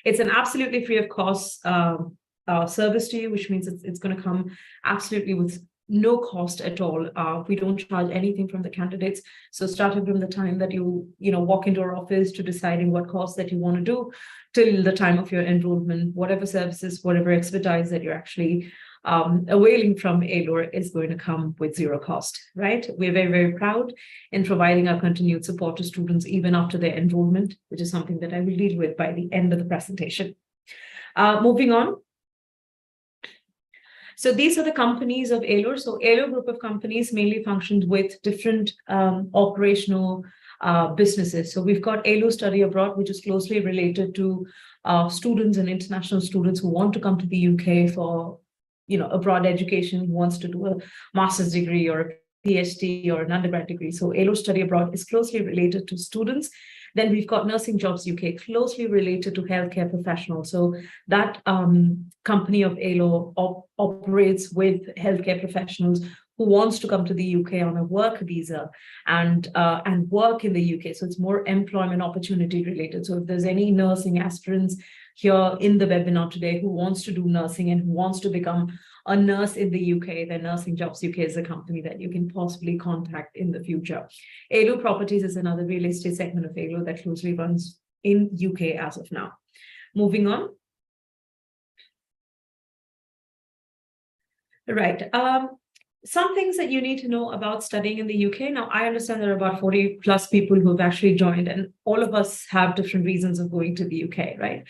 It's an absolutely free of cost service to you, which means it's going to come absolutely with no cost at all. We don't charge anything from the candidates. So starting from the time that you walk into our office to deciding what course that you want to do till the time of your enrollment, whatever services, whatever expertise that you're actually availing from ALOR is going to come with zero cost, right? We're very, very proud in providing our continued support to students even after their enrollment, which is something that I will deal with by the end of the presentation. Moving on. So these are the companies of ALOR. So ALOR group of companies mainly functions with different operational businesses. So we've got ALOR Study Abroad, which is closely related to students and international students who want to come to the UK for abroad education, who wants to do a master's degree or a PhD or an undergrad degree. So ALOR Study Abroad is closely related to students. Then we've got Nursing Jobs UK, closely related to healthcare professionals. So that company of ALOR operates with healthcare professionals who wants to come to the UK on a work visa and work in the UK. So it's more employment opportunity related. So if there's any nursing aspirants here in the webinar today who wants to do nursing and who wants to become a nurse in the UK, then Nursing Jobs UK is a company that you can possibly contact in the future. ALOR Properties is another real estate segment of ALOR that closely runs in UK as of now. Moving on. Right. Some things that you need to know about studying in the UK. Now, I understand there are about 40 plus people who have actually joined, and all of us have different reasons of going to the UK, right?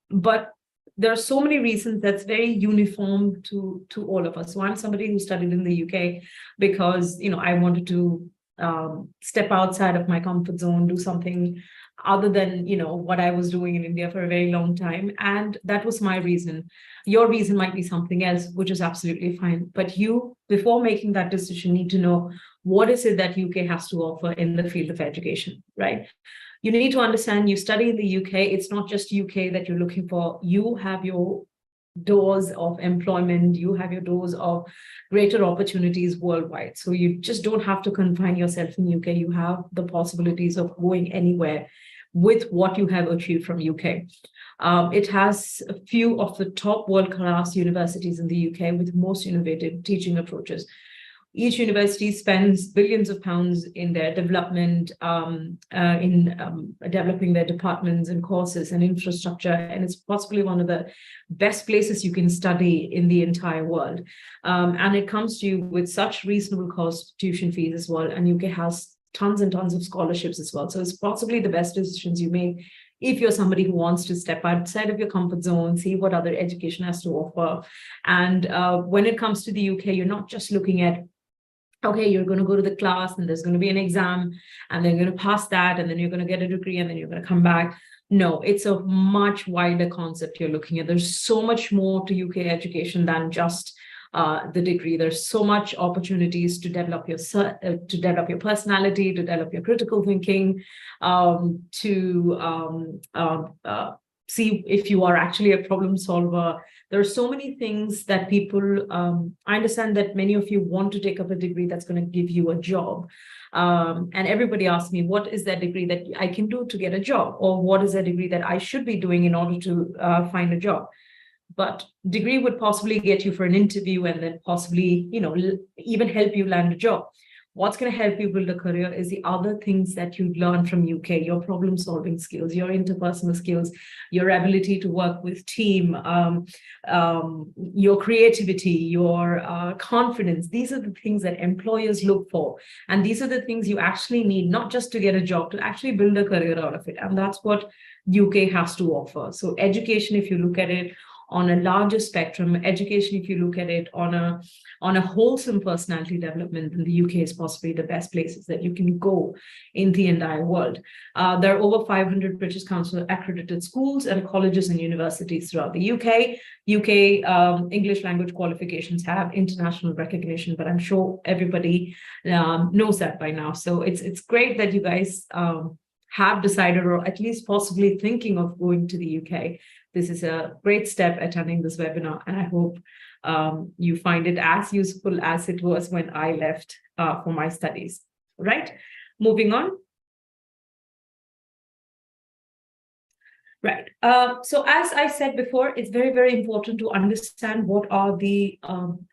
But there are so many reasons that's very uniform to all of us. So I'm somebody who studied in the UK because, I wanted to step outside of my comfort zone, do something other than, what I was doing in India for a very long time. And that was my reason. Your reason might be something else, which is absolutely fine. But you, before making that decision, need to know what is it that UK has to offer in the field of education, right? You need to understand you study in the UK. It's not just UK that you're looking for. You have your doors of employment, you have your doors of greater opportunities worldwide. So you just don't have to confine yourself in UK. You have the possibilities of going anywhere with what you have achieved from UK. It has a few of the top world-class universities in the UK with most innovative teaching approaches. Each university spends billions of pounds in their development, developing their departments and courses and infrastructure, and it's possibly one of the best places you can study in the entire world. And it comes to you with such reasonable cost tuition fees as well, and UK has tons and tons of scholarships as well. So it's possibly the best decisions you make if you're somebody who wants to step outside of your comfort zone, see what other education has to offer. And when it comes to the UK, you're not just looking at, okay, you're going to go to the class and there's going to be an exam and then you're going to pass that and then you're going to get a degree and then you're going to come back. No, it's a much wider concept you're looking at. There's so much more to UK education than just the degree. There's so much opportunities to develop your personality, to develop your critical thinking, see if you are actually a problem solver. There are so many things that people, I understand that many of you want to take up a degree that's going to give you a job. And everybody asks me, what is that degree that I can do to get a job? Or what is that degree that I should be doing in order to find a job? But degree would possibly get you for an interview and then possibly, even help you land a job. What's going to help you build a career is the other things that you learn from UK, your problem solving skills, your interpersonal skills, your ability to work with team, your creativity, your confidence. These are the things that employers look for. And these are the things you actually need, not just to get a job, to actually build a career out of it. And that's what UK has to offer. So education, if you look at it on a larger spectrum, education, if you look at it on a wholesome personality development, then the UK is possibly the best places that you can go in the entire world. There are over 500 British Council accredited schools and colleges and universities throughout the UK. English language qualifications have international recognition, but I'm sure everybody knows that by now. So it's great that you guys have decided, or at least possibly thinking of going to the UK. This is a great step attending this webinar, and I hope you find it as useful as it was when I left for my studies. Right? Moving on. Right. So as I said before, it's very, very important to understand what are the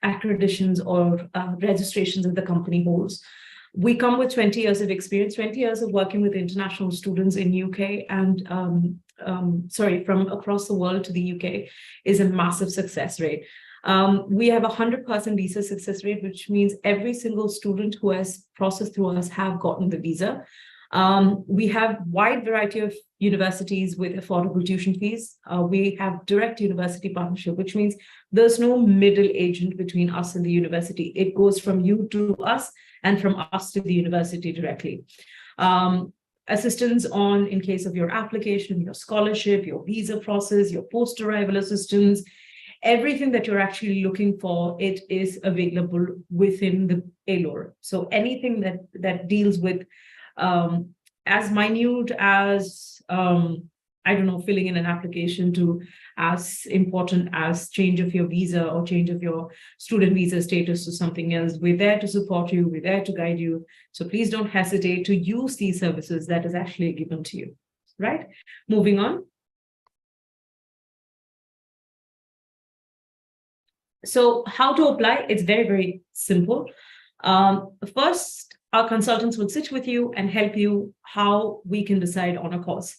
accreditations or registrations that the company holds. We come with 20 years of experience, 20 years of working with international students in UK and from across the world to the UK is a massive success rate. We have 100% visa success rate, which means every single student who has processed through us have gotten the visa. We have wide variety of universities with affordable tuition fees. We have direct university partnership, which means there's no middle agent between us and the university. It goes from you to us and from us to the university directly. Assistance in case of your application, your scholarship, your visa process, your post-arrival assistance, everything that you're actually looking for, it is available within the ALOR. So anything that deals with as minute as I don't know, filling in an application to as important as change of your visa or change of your student visa status to something else. We're there to support you. We're there to guide you. So please don't hesitate to use these services that is actually given to you, right? Moving on. So how to apply? It's very, very simple. First, our consultants will sit with you and help you how we can decide on a course.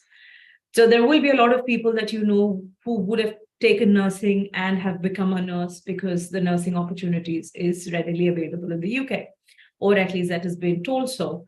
So there will be a lot of people that you know who would have taken nursing and have become a nurse because the nursing opportunities is readily available in the UK, or at least that has been told so.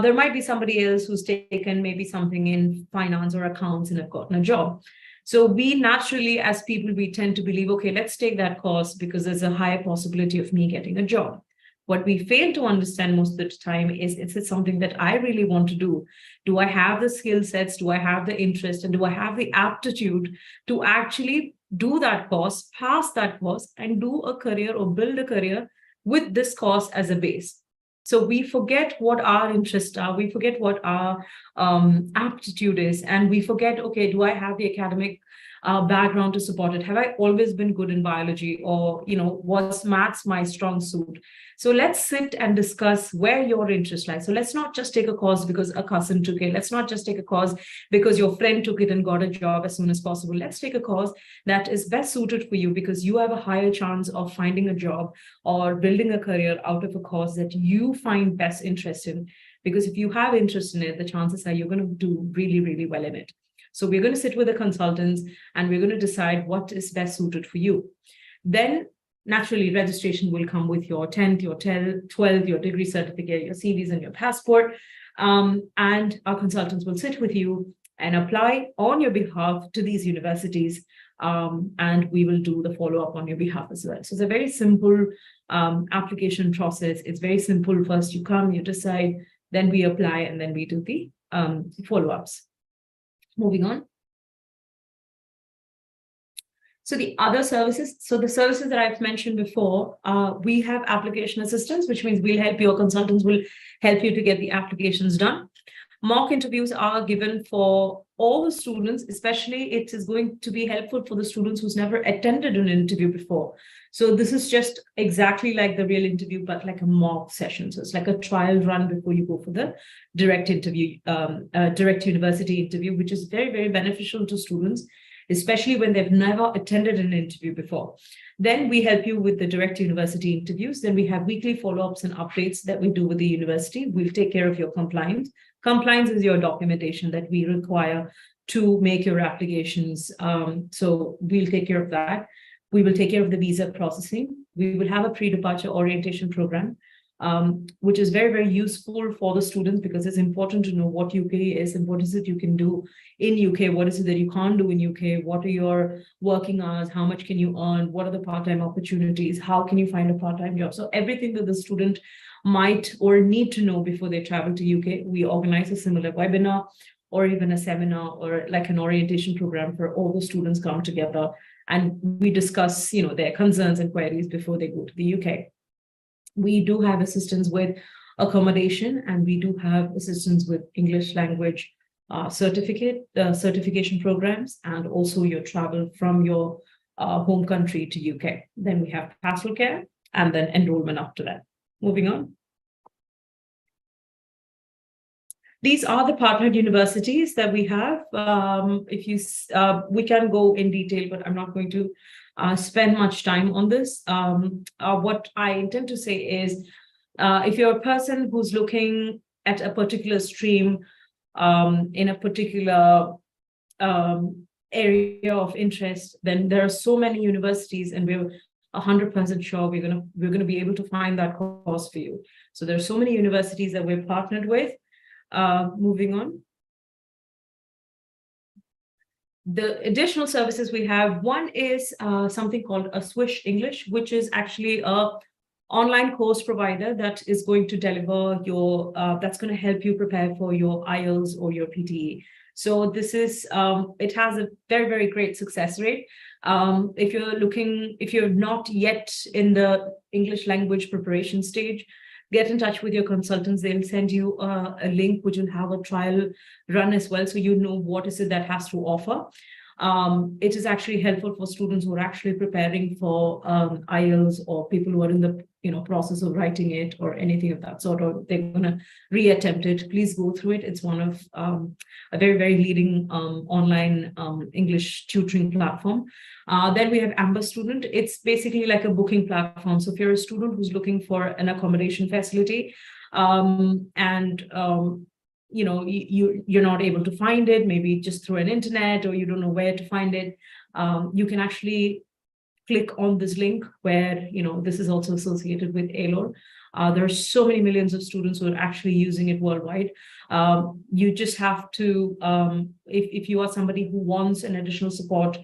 There might be somebody else who's taken maybe something in finance or accounts and have gotten a job. So we naturally, as people, we tend to believe, okay, let's take that course because there's a higher possibility of me getting a job. What we fail to understand most of the time is it something that I really want to do? Do I have the skill sets? Do I have the interest? And do I have the aptitude to actually do that course, pass that course, and do a career or build a career with this course as a base? So we forget what our interests are, we forget what our aptitude is, and we forget, okay, do I have the academic background to support it? Have I always been good in biology, or was maths my strong suit? So let's sit and discuss where your interest lies. So let's not just take a course because a cousin took it. Let's not just take a course because your friend took it and got a job as soon as possible. Let's take a course that is best suited for you because you have a higher chance of finding a job or building a career out of a course that you find best interest in. Because if you have interest in it, the chances are you're going to do really, really well in it. So we're going to sit with the consultants and we're going to decide what is best suited for you. Then naturally, registration will come with your 10th, your 12th, your degree certificate, your CVs and your passport. And our consultants will sit with you and apply on your behalf to these universities. And we will do the follow-up on your behalf as well. So it's a very simple application process. It's very simple. First you come, you decide, then we apply, and then we do the follow-ups. Moving on. So the other services, so the services that I've mentioned before, we have application assistance, which means we'll help your consultants will help you to get the applications done. Mock interviews are given for all the students, especially it is going to be helpful for the students who's never attended an interview before. So this is just exactly like the real interview, but like a mock session. So it's like a trial run before you go for the direct interview, direct university interview, which is very, very beneficial to students, especially when they've never attended an interview before. Then we help you with the direct university interviews. Then we have weekly follow-ups and updates that we do with the university. We'll take care of your compliance. Compliance is your documentation that we require to make your applications. So we'll take care of that. We will take care of the visa processing. We will have a pre-departure orientation program, which is very, very useful for the students because it's important to know what UK is and what is it you can do in UK, what is it that you can't do in UK, what are your working hours, how much can you earn, what are the part-time opportunities, how can you find a part-time job. So everything that the student might or need to know before they travel to UK, we organize a similar webinar or even a seminar or like an orientation program for all the students come together and we discuss, their concerns and queries before they go to the UK. We do have assistance with accommodation and we do have assistance with English language certification programs and also your travel from your home country to UK. Then we have pastoral care and then enrollment after that. Moving on. These are the partnered universities that we have. We can go in detail, but I'm not going to spend much time on this. What I intend to say is, if you're a person who's looking at a particular stream in a particular area of interest, then there are so many universities, and we're 100% sure we're gonna be able to find that course for you. So there are so many universities that we're partnered with. Moving on. The additional services we have, one is something called a Swish English, which is actually a online course provider that is going to deliver your, that's going to help you prepare for your IELTS or your PTE. So this is, it has a very, very great success rate. If you're not yet in the English language preparation stage, get in touch with your consultants. They'll send you a link which will have a trial run as well, so you know what is it that has to offer. It is actually helpful for students who are actually preparing for IELTS, or people who are in the process of writing it or anything of that sort, or they're going to reattempt it. Please go through it. It's one of a very, very leading online English tutoring platform. Then we have Amber Student. It's basically like a booking platform. So if you're a student who's looking for an accommodation facility, you're not able to find it, maybe just through an internet, or you don't know where to find it, you can actually click on this link where, this is also associated with ALOR. There are so many millions of students who are actually using it worldwide. You just have to, if you are somebody who wants an additional support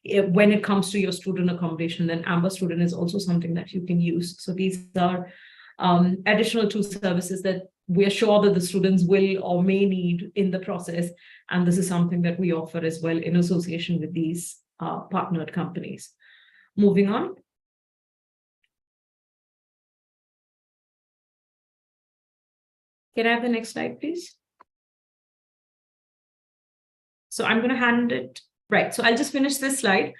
when it comes to your student accommodation, then Amber Student is also something that you can use. So these are additional two services that we are sure that the students will or may need in the process. And this is something that we offer as well in association with these partnered companies. Moving on. Can I have the next slide, please? So I'm going to hand it, right. So I'll just finish this slide.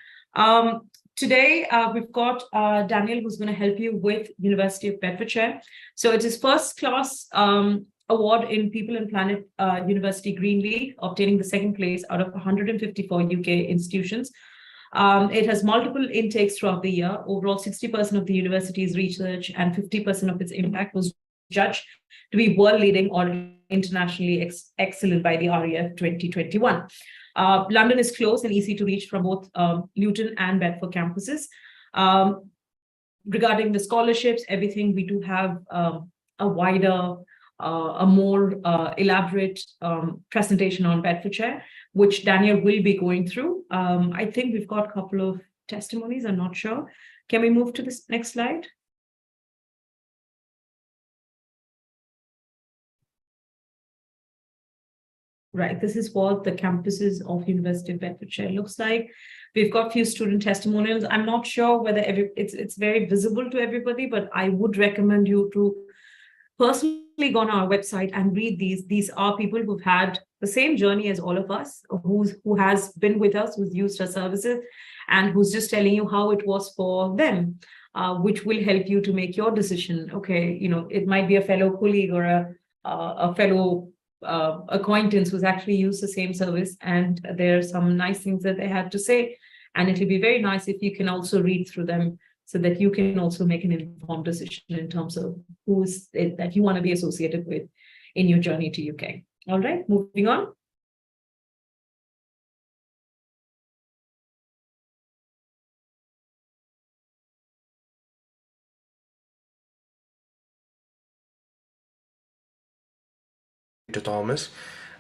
Today, we've got Daniel, who's going to help you with University of Bedfordshire. So it is first class award in People and Planet University Green League, obtaining the second place out of 154 UK institutions. It has multiple intakes throughout the year. Overall, 60% of the university's research and 50% of its impact was judged to be world leading or internationally excellent by the REF 2021. London is close and easy to reach from both Luton and Bedford campuses. Regarding the scholarships, everything, we do have a wider, a more elaborate presentation on Bedfordshire, which Daniel will be going through. I think we've got a couple of testimonies, I'm not sure. Can we move to this next slide? Right, this is what the campuses of University of Bedfordshire looks like. We've got a few student testimonials. I'm not sure whether it's very visible to everybody, but I would recommend you to personally go on our website and read these. These are people who've had the same journey as all of us, who has been with us, who's used our services, and who's just telling you how it was for them, which will help you to make your decision. Okay, it might be a fellow colleague or a fellow acquaintance who's actually used the same service, and there are some nice things that they had to say, and it'll be very nice if you can also read through them, so that you can also make an informed decision in terms of who's it that you want to be associated with in your journey to UK. All right, moving on. To Thomas.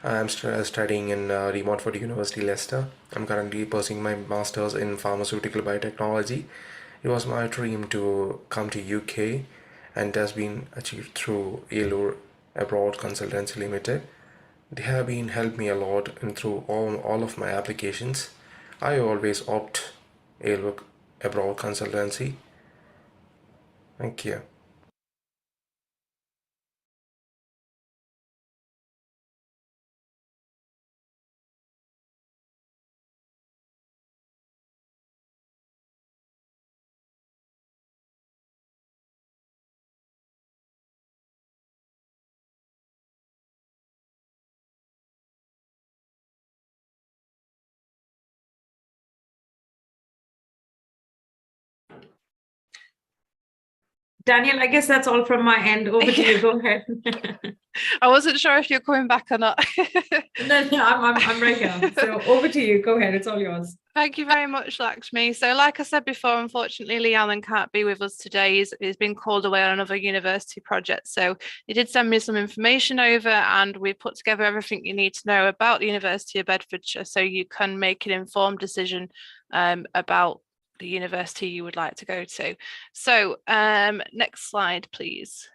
I'm studying in Montfort University, Leicester. I'm currently pursuing my master's in pharmaceutical biotechnology. It was my dream to come to UK, and it has been achieved through ALOR Abroad Consultancy Limited. They have been helped me a lot and through all of my applications. I always opt ALOR Abroad Consultancy. Thank you. Daniel, I guess that's all from my end. Over to you. Go ahead. I wasn't sure if you're coming back or not. No, I'm right here. So over to you. Go ahead. It's all yours. Thank you very much, Lakshmi. So like I said before, unfortunately, Lee Allen can't be with us today. He's been called away on another university project. So he did send me some information over, and we put together everything you need to know about the University of Bedfordshire so you can make an informed decision about the university you would like to go to. So next slide, please.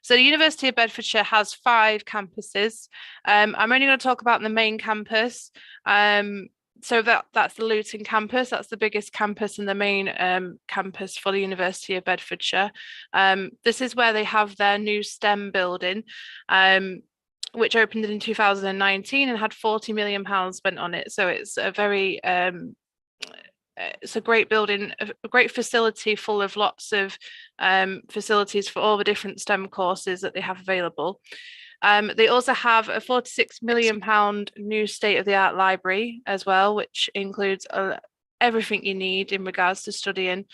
So the University of Bedfordshire has 5 campuses. I'm only going to talk about the main campus. So that's the Luton campus. That's the biggest campus and the main campus for the University of Bedfordshire. This is where they have their new STEM building, which opened in 2019 and had £40 million spent on it. So it's a very it's a great building, a great facility full of lots of facilities for all the different STEM courses that they have available. They also have a £46 million new state-of-the-art library as well, which includes everything you need in regards to studying.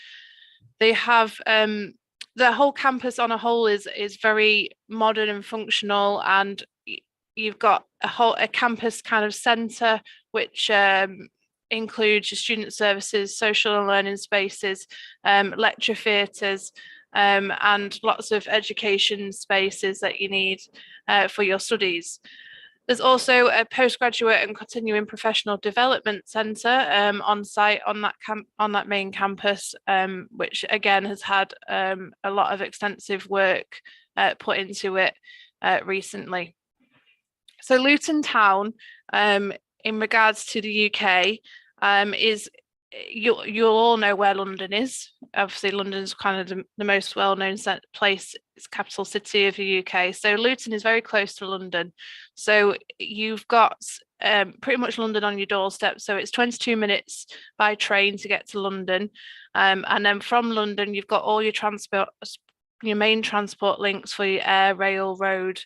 They have the whole campus on a whole is very modern and functional, and you've got a campus kind of centre which includes your student services, social and learning spaces, lecture theatres, and lots of education spaces that you need for your studies. There's also a postgraduate and continuing professional development centre on site on that main campus, which again has had a lot of extensive work put into it recently. So Luton Town, in regards to the UK, is you'll all know where London is. Obviously, London's kind of the most well-known place. It's capital city of the UK. So Luton is very close to London. So you've got pretty much London on your doorstep. So it's 22 minutes by train to get to London. And then from London, you've got all your main transport links for your air, rail, road.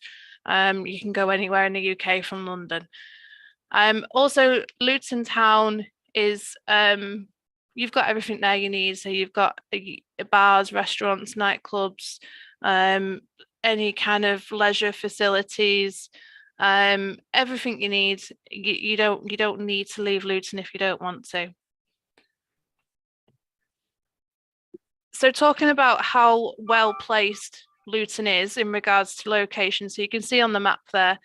You can go anywhere in the UK from London. Also, Luton Town is you've got everything there you need. So you've got bars, restaurants, nightclubs, any kind of leisure facilities, everything you need. You don't need to leave Luton if you don't want to. So talking about how well placed Luton is in regards to location, so you can see on the map there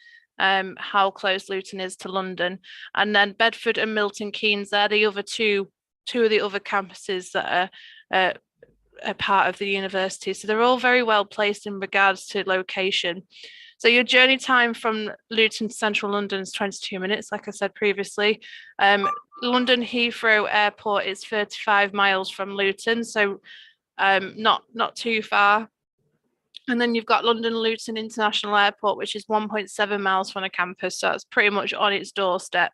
how close Luton is to London, and then Bedford and Milton Keynes, they're the other two of the other campuses that are a part of the university. So they're all very well placed in regards to location. So your journey time from Luton to central London is 22 minutes, like I said previously. London Heathrow Airport is 35 miles from Luton, so not too far. And then you've got London Luton International Airport, which is 1.7 miles from the campus. So it's pretty much on its doorstep.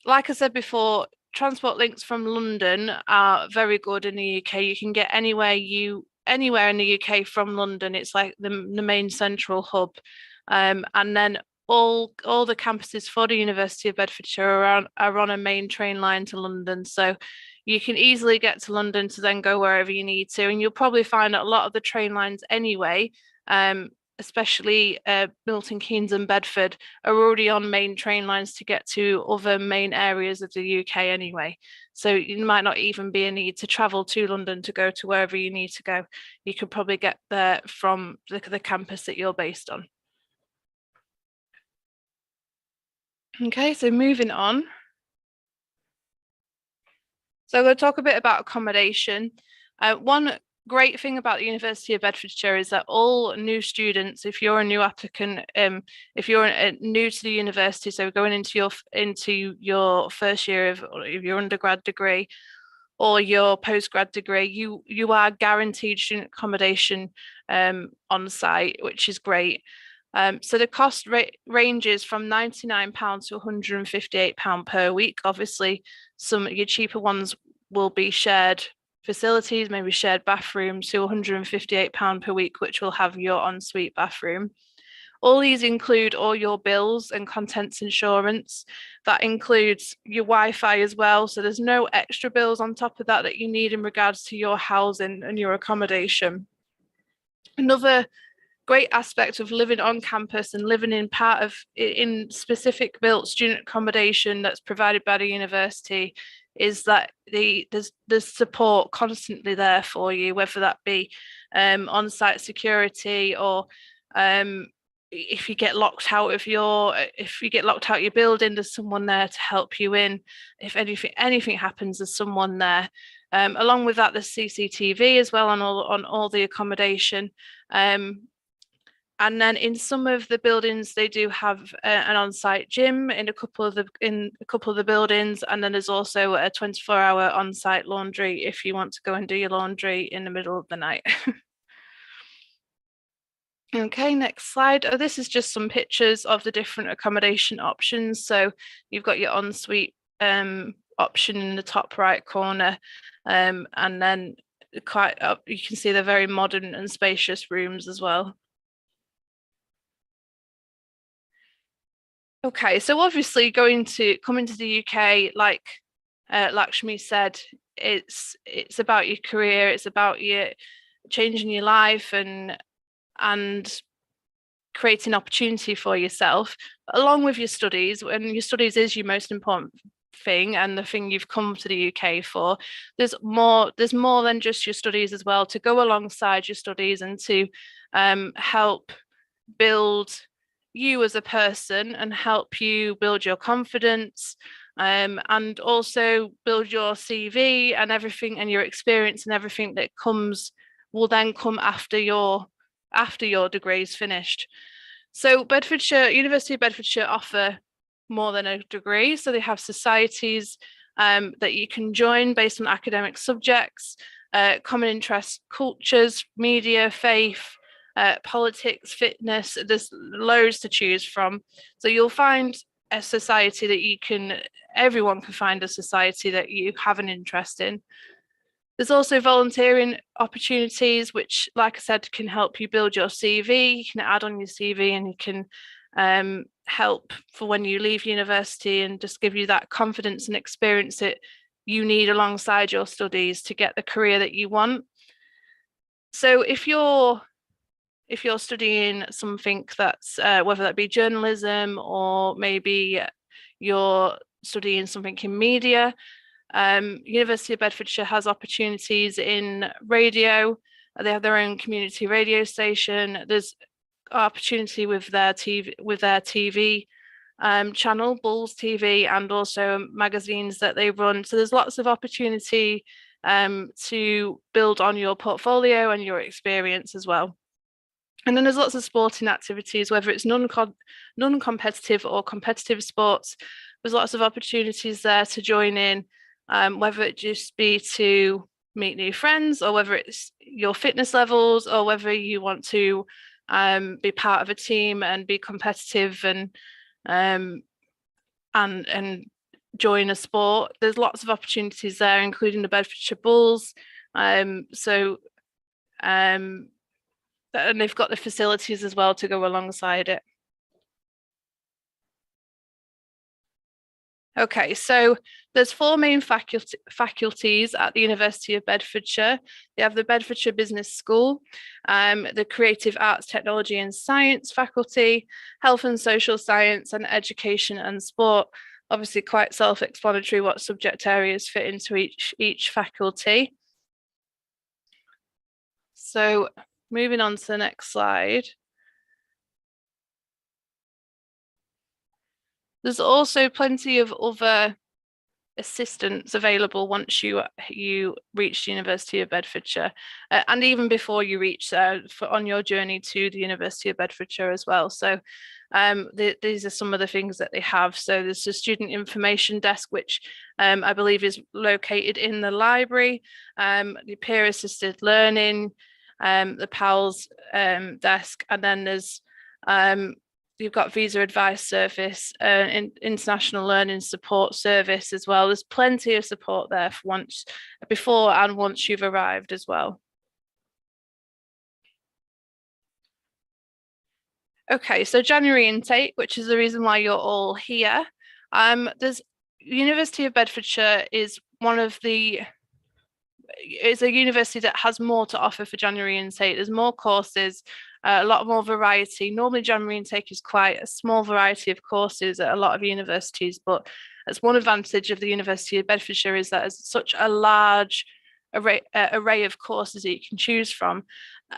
Like I said before, transport links from London are very good in the UK. You can get anywhere in the UK from London. It's like the main central hub. And then all the campuses for the University of Bedfordshire are on a main train line to London. So you can easily get to London to then go wherever you need to. And you'll probably find that a lot of the train lines anyway, especially Milton Keynes and Bedford, are already on main train lines to get to other main areas of the UK anyway. So you might not even be a need to travel to London to go to wherever you need to go. You could probably get there from the campus that you're based on. Okay, so moving on. So I'm going to talk a bit about accommodation. One great thing about the University of Bedfordshire is that all new students, if you're a new applicant, if you're new to the university, so going into your first year of your undergrad degree or your postgrad degree, you are guaranteed student accommodation on site, which is great. So the cost ranges from £99 to £158 per week. Obviously, some of your cheaper ones will be shared facilities, maybe shared bathrooms, to £158 per week, which will have your ensuite bathroom. All these include all your bills and contents insurance. That includes your Wi-Fi as well. So there's no extra bills on top of that that you need in regards to your housing and your accommodation. Another great aspect of living on campus and living in specific built student accommodation that's provided by the university is that there's support constantly there for you, whether that be on-site security or if you get locked out of your building, there's someone there to help you in. If anything happens, there's someone there. Along with that, there's CCTV as well on all the accommodation. And then in some of the buildings, they do have an on-site gym in a couple of the buildings, and then there's also a 24-hour on-site laundry if you want to go and do your laundry in the middle of the night. Okay, next slide. Oh, this is just some pictures of the different accommodation options. So you've got your ensuite option in the top right corner, and then you can see they're very modern and spacious rooms as well. Okay, so obviously coming to the UK, like Lakshmi said, it's about your career, it's about you changing your life and creating opportunity for yourself, along with your studies. And your studies is your most important thing and the thing you've come to the UK for. There's more than just your studies as well to go alongside your studies and to help build you as a person and help you build your confidence, and also build your CV and everything, and your experience and everything that will then come after your degree is finished. So University of Bedfordshire offer more than a degree. So they have societies that you can join based on academic subjects, common interests, cultures, media, faith, politics, fitness. There's loads to choose from. So you'll find a society that everyone can find a society that you have an interest in. There's also volunteering opportunities, which, like I said, can help you build your CV. You can add on your CV and you can help for when you leave university and just give you that confidence and experience that you need alongside your studies to get the career that you want. So if you're studying something that's whether that be journalism or maybe you're studying something in media, University of Bedfordshire has opportunities in radio. They have their own community radio station. There's opportunity with their TV channel, Bulls TV, and also magazines that they run. So there's lots of opportunity to build on your portfolio and your experience as well. And then there's lots of sporting activities, whether it's non-competitive or competitive sports. There's lots of opportunities there to join in, whether it just be to meet new friends, or whether it's your fitness levels, or whether you want to be part of a team and be competitive and join a sport. There's lots of opportunities there, including the Bedfordshire Bulls. And they've got the facilities as well to go alongside it. Okay, so there's 4 main faculties at the University of Bedfordshire. They have the Bedfordshire Business School, the Creative Arts, Technology and Science faculty, Health and Social Science, and Education and Sport. Obviously quite self-explanatory what subject areas fit into each faculty. So moving on to the next slide. There's also plenty of other assistance available once you reach the University of Bedfordshire, and even before you reach there on your journey to the University of Bedfordshire as well. So these are some of the things that they have. So there's a student information desk, which I believe is located in the library, the peer assisted learning, the PALS desk, and then there's you've got visa advice service, international learning support service as well. There's plenty of support there for before and once you've arrived as well. Okay, so January intake, which is the reason why you're all here. There's University of Bedfordshire is a university that has more to offer for January intake. There's more courses, a lot more variety. Normally January intake is quite a small variety of courses at a lot of universities, but that's one advantage of the University of Bedfordshire, is that there's such a large array of courses that you can choose from.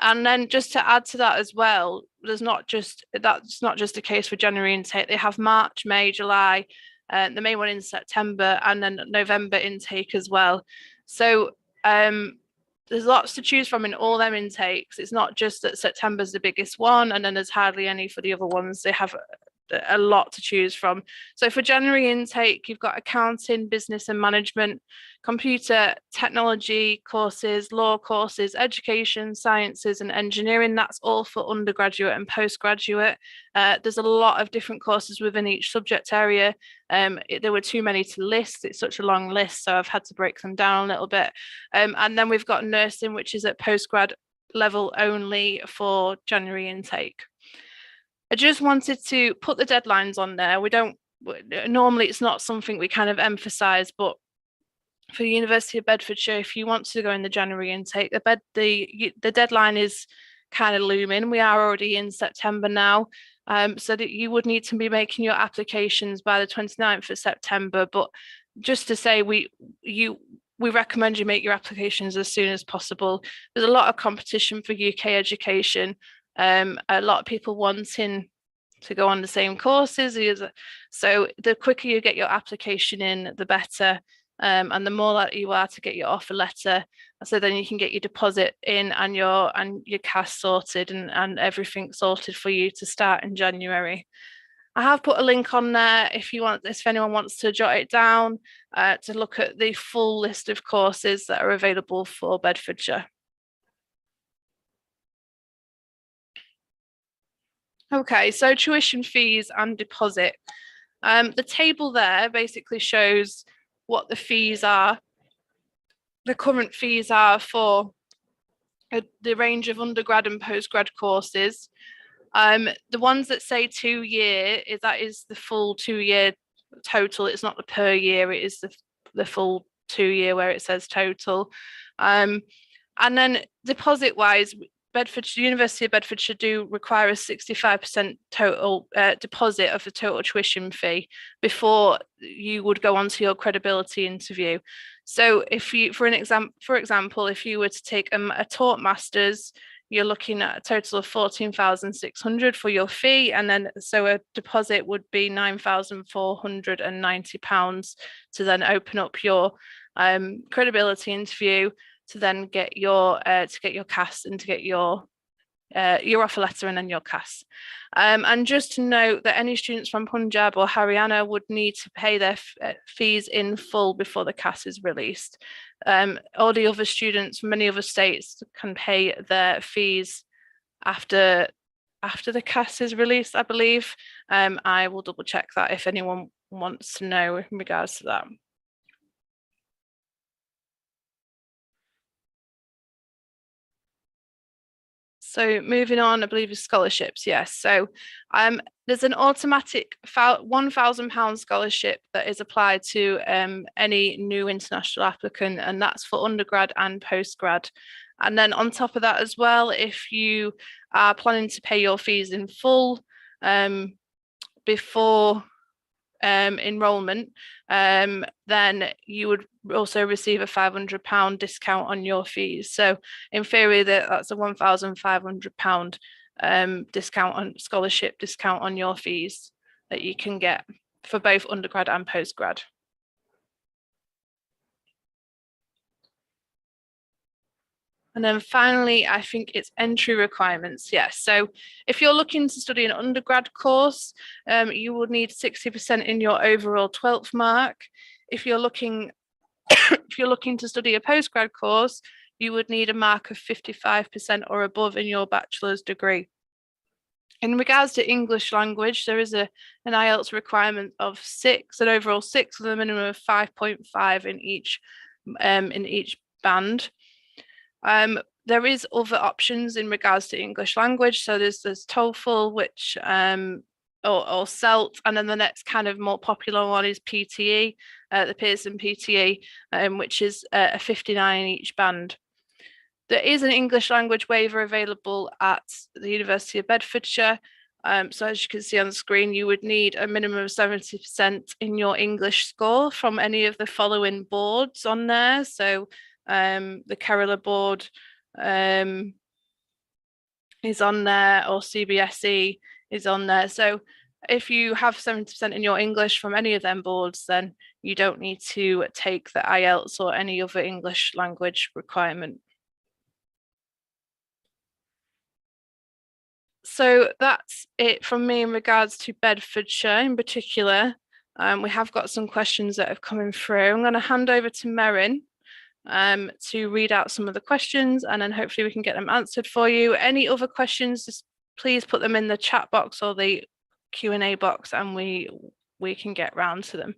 And then just to add to that as well, that's not just a case for January intake. They have March, May, July, the main one in September, and then November intake as well. So there's lots to choose from in all them intakes. It's not just that September's the biggest one and then there's hardly any for the other ones. They have a lot to choose from. So for January intake, you've got accounting, business and management, computer technology courses, law courses, education, sciences and engineering. That's all for undergraduate and postgraduate. There's a lot of different courses within each subject area. There were too many to list. It's such a long list, so I've had to break them down a little bit. And then we've got nursing, which is at postgrad level only for January intake. I just wanted to put the deadlines on there. Normally it's not something we kind of emphasize, but for the University of Bedfordshire, if you want to go in the January intake, the deadline is kind of looming. We are already in September now, so that you would need to be making your applications by the 29th of September. But just to say, we recommend you make your applications as soon as possible. There's a lot of competition for UK education. A lot of people wanting to go on the same courses, so the quicker you get your application in, the better, and the more likely you are to get your offer letter, so then you can get your deposit in and your cash sorted and everything sorted for you to start in January. I have put a link on there if anyone wants to jot it down, to look at the full list of courses that are available for Bedfordshire. Okay, so tuition fees and deposit. The table there basically shows what the fees are, the current fees are for the range of undergrad and postgrad courses. The ones that say 2 year, that is the full 2 year total. It's not the per year, it is the full 2 year where it says total. And then deposit wise, University of Bedfordshire do require a 65% total deposit of the total tuition fee before you would go on to your credibility interview. So if you, for example, if you were to take a taught master's, you're looking at a total of 14,600 for your fee, and then so a deposit would be £9,490 to then open up your credibility interview, to then get your CAS and to get your offer letter and then your CAS. And just to note that any students from Punjab or Haryana would need to pay their fees in full before the CAS is released. All the other students from many other states can pay their fees after the CAS is released, I believe. I will double check that if anyone wants to know in regards to that. So moving on, I believe is scholarships. Yes. So there's an automatic £1,000 scholarship that is applied to any new international applicant, and that's for undergrad and postgrad. And then on top of that as well, if you are planning to pay your fees in full before enrollment, then you would also receive a £500 discount on your fees. So in theory, that's a £1,500 discount on scholarship discount on your fees that you can get for both undergrad and postgrad. And then finally, I think it's entry requirements. Yes. So if you're looking to study an undergrad course, you will need 60% in your overall 12th mark. If you're looking to study a postgrad course, you would need a mark of 55% or above in your bachelor's degree. In regards to English language, there is an IELTS requirement of 6, an overall 6 with a minimum of 5.5 in each band. there is other options in regards to English language. So there's TOEFL, which or CELT, and then the next kind of more popular one is PTE, the Pearson PTE, which is a 59 each band. There is an English language waiver available at the University of Bedfordshire. So as you can see on the screen, you would need a minimum of 70% in your English score from any of the following boards on there. So the Kerala board is on there, or CBSE is on there. So if you have 70% in your English from any of them boards, then you don't need to take the IELTS or any other English language requirement. So that's it from me in regards to Bedfordshire in particular. We have got some questions that have come in through. I'm going to hand over to Merrin to read out some of the questions, and then hopefully we can get them answered for you. Any other questions, just please put them in the chat box or the Q&A box, and we can get round to them.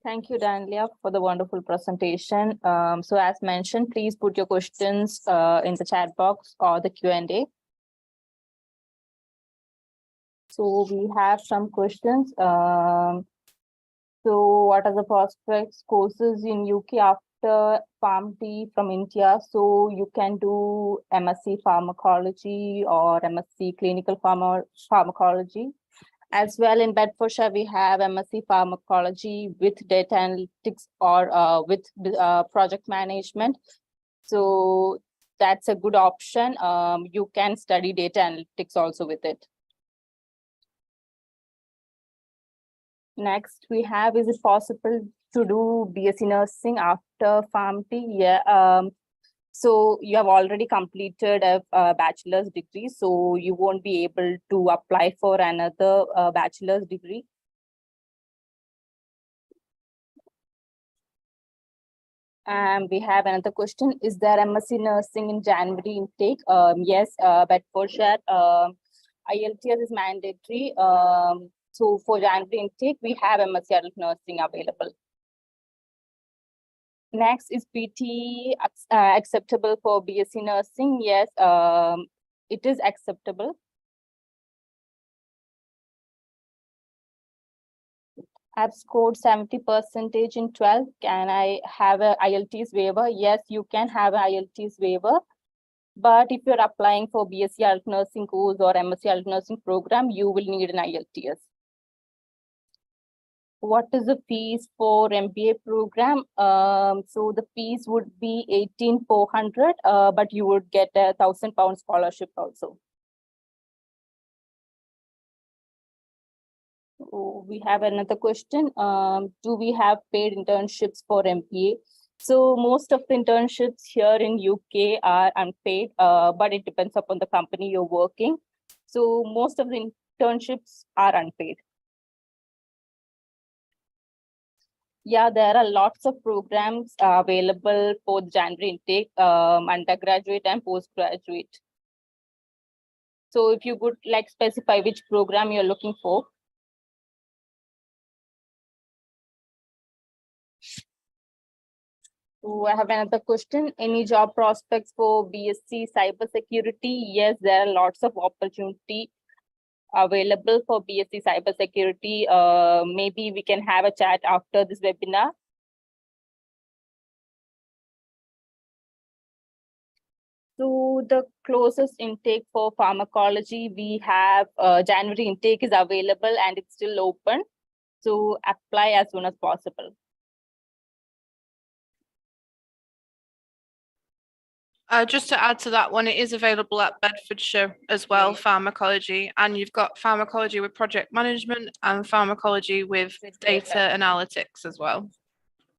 Thank you, Daniela, for the wonderful presentation. So as mentioned, please put your questions in the chat box or the Q&A. So we have some questions. So what are the prospects courses in UK after PharmD from India? So you can do MSc Pharmacology or MSc Clinical Pharmacology. As well, in Bedfordshire, we have MSc Pharmacology with data analytics or with project management. So that's a good option. You can study data analytics also with it. Next, we have, is it possible to do BSc Nursing after PharmD? Yeah. So you have already completed a bachelor's degree, so you won't be able to apply for another bachelor's degree. And we have another question. Is there MSc Nursing in January intake? Yes, Bedfordshire, IELTS is mandatory. So for January intake, we have MSc Adult Nursing available. Next, is PT acceptable for BSc Nursing? Yes, it is acceptable. I've scored 70% in 12. Can I have a IELTS waiver? Yes, you can have an IELTS waiver. But if you're applying for BSc Adult Nursing course or MSc Adult Nursing program, you will need an IELTS. What is the fees for MBA program? So the fees would be 18,400, but you would get a £1,000 scholarship also. So we have another question. Do we have paid internships for MBA? So most of the internships here in UK are unpaid, but it depends upon the company you're working. So most of the internships are unpaid. Yeah, there are lots of programs available for the January intake, undergraduate and postgraduate. So if you could like specify which program you're looking for. So I have another question. Any job prospects for BSc Cybersecurity? Yes, there are lots of opportunity available for BSc Cybersecurity. Maybe we can have a chat after this webinar. So the closest intake for pharmacology, we have January intake is available and it's still open. So apply as soon as possible. Just to add to that one, it is available at Bedfordshire as well, pharmacology, and you've got pharmacology with project management and pharmacology with data analytics as well,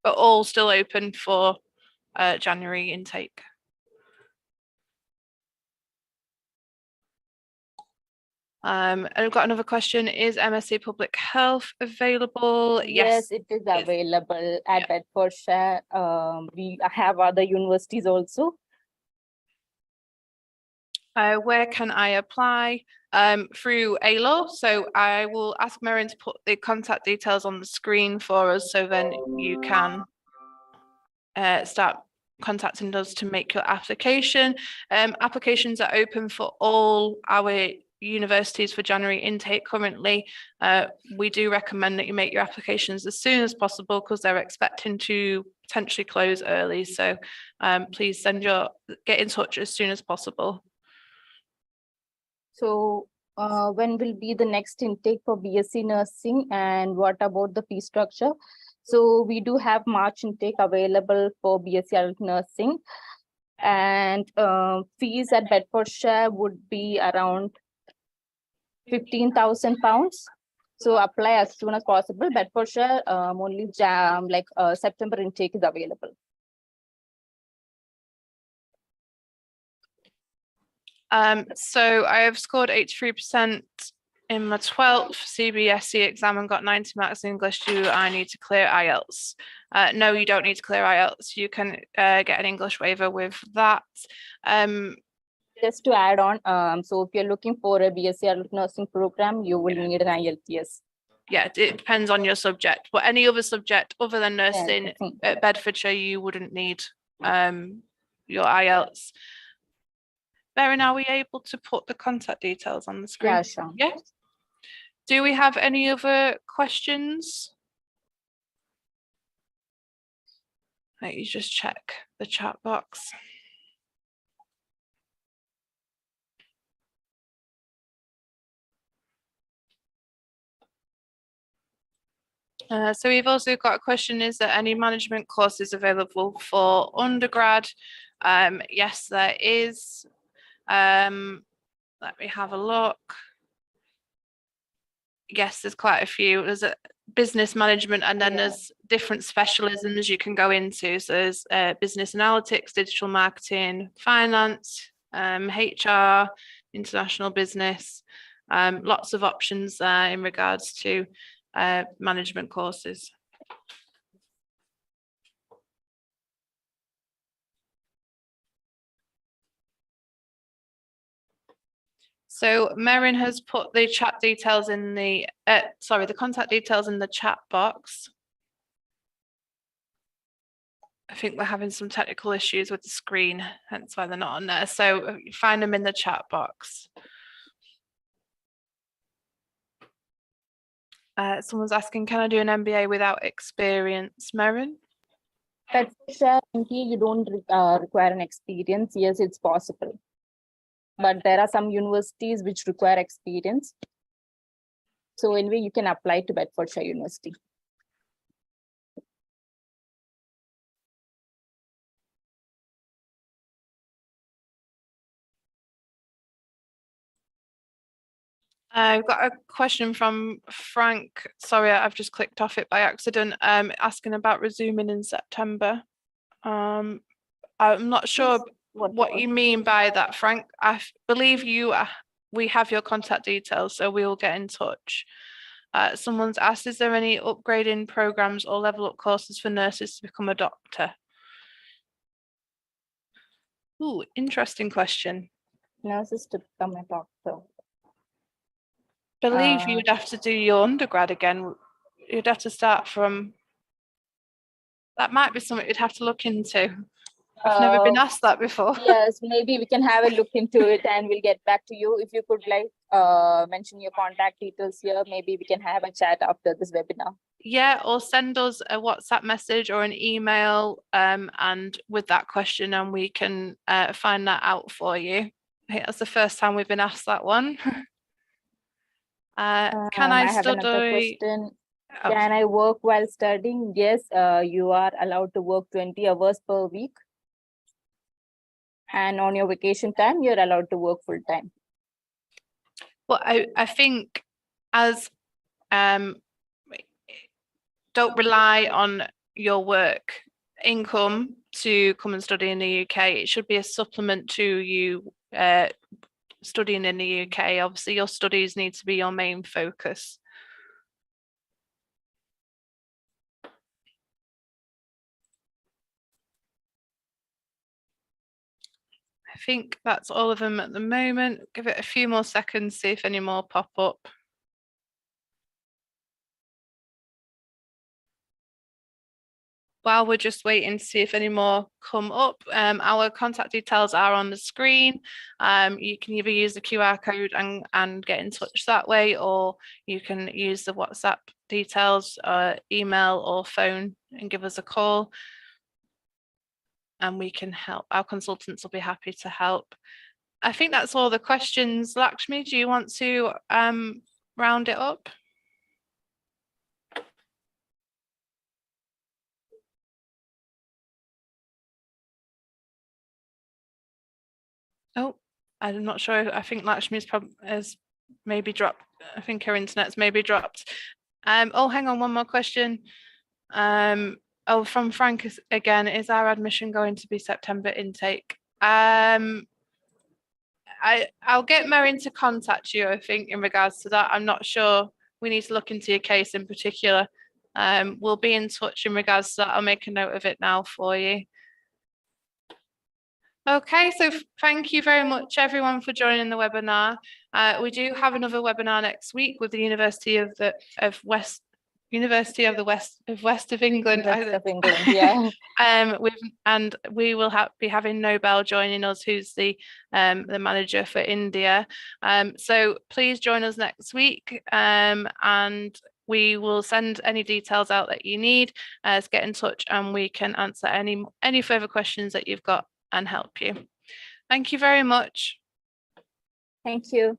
but all still open for January intake. And I've got another question. Is MSc Public Health available? Yes, it is available at Bedfordshire. We have other universities also. Where can I apply? Through ALAW. So I will ask Marion to put the contact details on the screen for us, so then you can start contacting us to make your application. Applications are open for all our universities for January intake currently. We do recommend that you make your applications as soon as possible because they're expecting to potentially close early. So please get in touch as soon as possible. So when will be the next intake for BSc nursing, and what about the fee structure? So we do have March intake available for BSc adult nursing, and fees at Bedfordshire would be around £15,000. So apply as soon as possible. Bedfordshire only September intake is available. So I have scored 83% in my 12th CBSE exam and got 90 marks in English. Do I need to clear IELTS? No, you don't need to clear IELTS. You can get an English waiver with that. Just to add on, so if you're looking for a BSc adult nursing program, you will need an IELTS. Yeah, it depends on your subject, but any other subject other than nursing at Bedfordshire, you wouldn't need your IELTS. Mary, are we able to put the contact details on the screen? Yeah, sure. Yeah. Do we have any other questions? Let me just check the chat box. So we've also got a question, is there any management courses available for undergrad? Yes, there is. Let me have a look. Yes, there's quite a few. There's a business management, and then there's different specialisms you can go into. So there's business analytics, digital marketing, finance, HR, international business, lots of options there in regards to management courses. So Merin has put the chat details in the, the contact details in the chat box. I think we're having some technical issues with the screen, hence why they're not on there. So you find them in the chat box. Someone's asking, can I do an MBA without experience, Merin? Bedfordshire, you don't require an experience. Yes, it's possible. But there are some universities which require experience. So anyway, you can apply to Bedfordshire University. I've got a question from Frank. Sorry, I've just clicked off it by accident. Asking about resuming in September. I'm not sure what you mean by that, Frank. I believe we have your contact details, so we will get in touch. Someone's asked, is there any upgrading programs or level up courses for nurses to become a doctor? Ooh, interesting question. Nurses to become a doctor. Believe you'd have to do your undergrad again. You'd have to start from. That might be something you'd have to look into. I've never been asked that before. Yes, maybe we can have a look into it and we'll get back to you. If you could mention your contact details here, maybe we can have a chat after this webinar. Yeah, or send us a WhatsApp message or an email and with that question, and we can find that out for you. I think that's the first time we've been asked that one. Can I have another study? question. Oh, Can I work while studying? Yes, you are allowed to work 20 hours per week. And on your vacation time, you're allowed to work full time. well, I think as don't rely on your work income to come and study in the UK. It should be a supplement to you studying in the UK. Obviously, your studies need to be your main focus. I think that's all of them at the moment. Give it a few more seconds, see if any more pop up. While we're just waiting to see if any more come up, our contact details are on the screen. You can either use the QR code and get in touch that way, or you can use the WhatsApp details, email or phone and give us a call. And we can help. Our consultants will be happy to help. I think that's all the questions. Lakshmi, do you want to round it up? Oh, I'm not sure. I think Lakshmi's has maybe dropped. I think her internet's maybe dropped. Oh, hang on, one more question. Oh, from Frank again, is our admission going to be September intake? I'll get Marion to contact you, I think, in regards to that. I'm not sure. We need to look into your case in particular. We'll be in touch in regards to that. I'll make a note of it now for you. Okay, so thank you very much everyone for joining the webinar. We do have another webinar next week with the University of West of England. West of England, yeah. And we will be having Nobel joining us, who's the manager for India. So please join us next week, and we will send any details out that you need. To get in touch, and we can answer any further questions that you've got and help you. Thank you very much. Thank you.